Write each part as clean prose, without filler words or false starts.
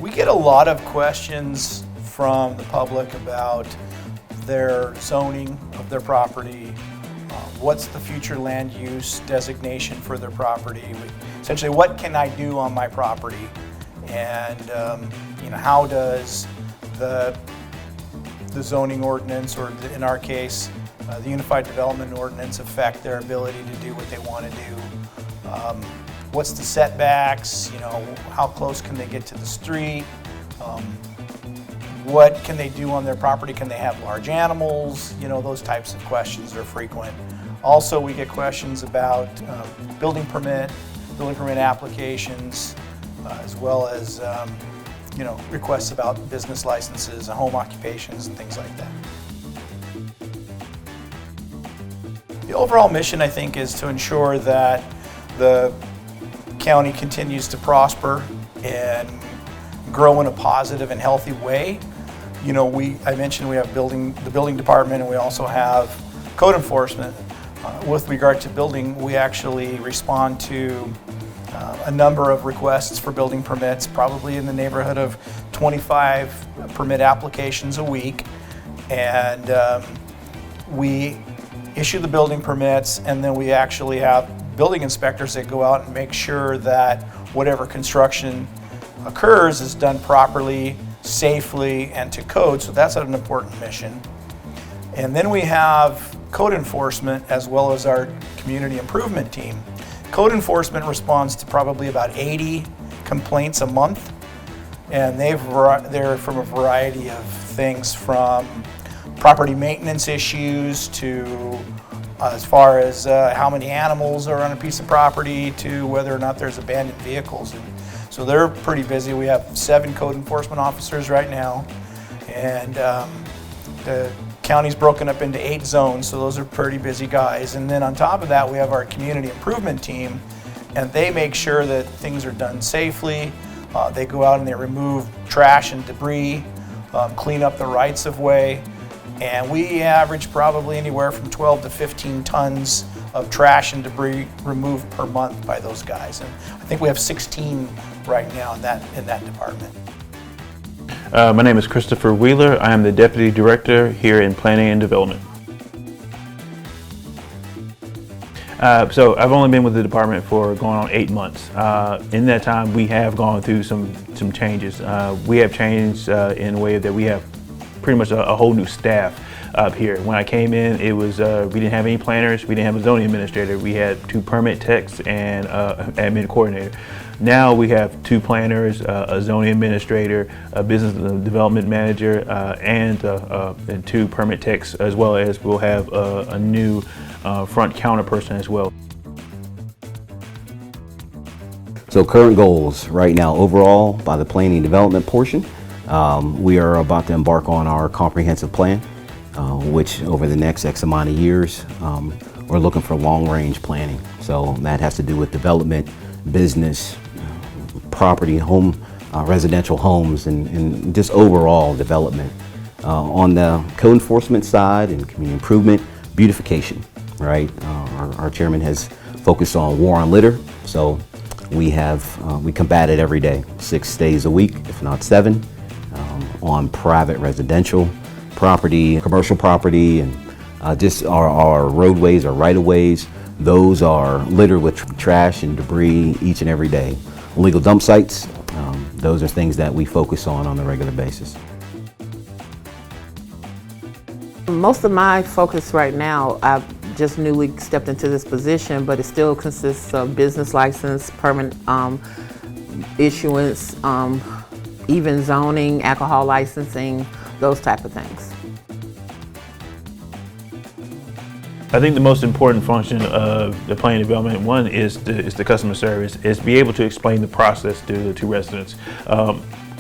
We get a lot of questions from the public about their zoning of their property, what's the future land use designation for their property, essentially what can I do on my property, and how does the zoning ordinance, or in our case, the Unified Development Ordinance, affect their ability to do what they want to do. What's the setbacks, how close can they get to the street, what can they do on their property, can they have large animals, those types of questions are frequent. Also, we get questions about building permit applications, as well as requests about business licenses, home occupations, and things like that. The overall mission, I think, is to ensure that the county continues to prosper and grow in a positive and healthy way. I mentioned we have the building department, and we also have code enforcement. With regard to building, we actually respond to a number of requests for building permits, probably in the neighborhood of 25 permit applications a week. And we issue the building permits, and then we actually have building inspectors that go out and make sure that whatever construction occurs is done properly, safely, and to code. So that's an important mission. And then we have code enforcement, as well as our community improvement team. Code enforcement responds to probably about 80 complaints a month, and they're from a variety of things, from property maintenance issues to as far as how many animals are on a piece of property, to whether or not there's abandoned vehicles. And so they're pretty busy. We have 7 code enforcement officers right now, and the county's broken up into 8 zones, so those are pretty busy guys. And then on top of that, we have our community improvement team, and they make sure that things are done safely. They go out and they remove trash and debris, clean up the rights of way, and we average probably anywhere from 12 to 15 tons of trash and debris removed per month by those guys. And I think we have 16 right now in that department. My name is Christopher Wheeler. I am the Deputy Director here in Planning and Development. So I've only been with the department for going on 8 months. In that time, we have gone through some changes. We have changed in a way that we have pretty much a whole new staff up here. When I came in, it was we didn't have any planners, we didn't have a zoning administrator, we had 2 permit techs and admin coordinator. Now we have 2 planners, a zoning administrator, a business development manager, and 2 permit techs, as well as we'll have a new front counter person as well. So current goals right now overall by the planning and development portion, we are about to embark on our comprehensive plan, which over the next X amount of years, we're looking for long-range planning. So that has to do with development, business, property, home, residential homes, and just overall development. On the code enforcement side and community improvement, beautification, right? Our chairman has focused on war on litter, so we combat it every day, 6 days a week, if not 7, on private residential property, commercial property, and just our roadways, our right-of-ways. Those are littered with trash and debris each and every day. Illegal dump sites, those are things that we focus on a regular basis. Most of my focus right now, I've just newly stepped into this position, but it still consists of business license, permit issuance, even zoning, alcohol licensing, those type of things. I think the most important function of the planning development, one is the customer service, is be able to explain the process to residents.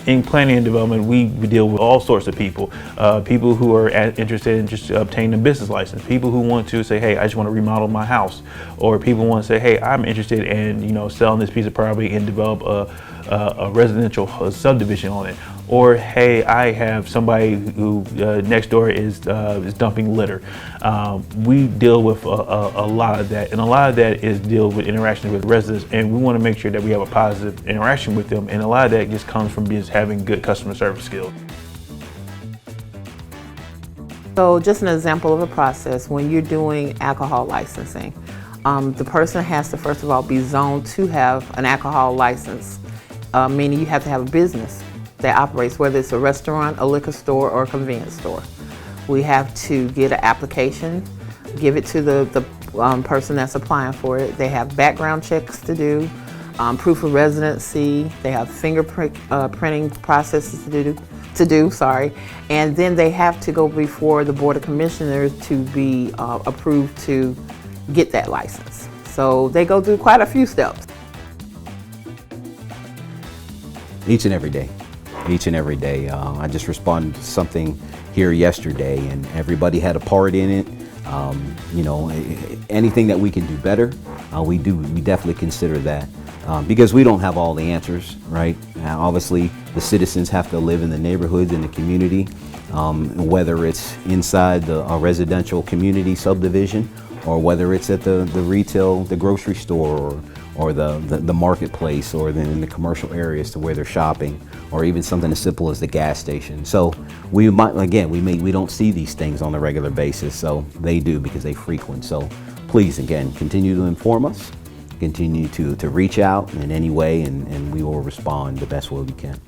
In planning and development, we deal with all sorts of people. People who are interested in just obtaining a business license, people who want to say, hey, I just want to remodel my house, or people want to say, hey, I'm interested in selling this piece of property and develop a residential subdivision on it. or hey, I have somebody who next door is dumping litter. We deal with a lot of that, and a lot of that is deal with interaction with residents, and we want to make sure that we have a positive interaction with them, and a lot of that just comes from just having good customer service skills. So just an example of a process, when you're doing alcohol licensing, the person has to first of all be zoned to have an alcohol license, meaning you have to have a business that operates, whether it's a restaurant, a liquor store, or a convenience store. We have to get an application, give it to the person that's applying for it. They have background checks to do, proof of residency, they have printing processes to do, and then they have to go before the Board of Commissioners to be approved to get that license. So they go through quite a few steps. Each and every day. Each and every day. I just responded to something here yesterday, and everybody had a part in it. You know, anything that we can do better, we definitely consider that. Because we don't have all the answers, right? Obviously, the citizens have to live in the neighborhoods, in the community, whether it's inside a residential community subdivision, or whether it's at the retail, the grocery store, or the marketplace, or then in the commercial areas to where they're shopping, or even something as simple as the gas station. So we don't see these things on a regular basis, so they do because they frequent. So please, again, continue to inform us. Continue to reach out in any way, and we will respond the best way we can.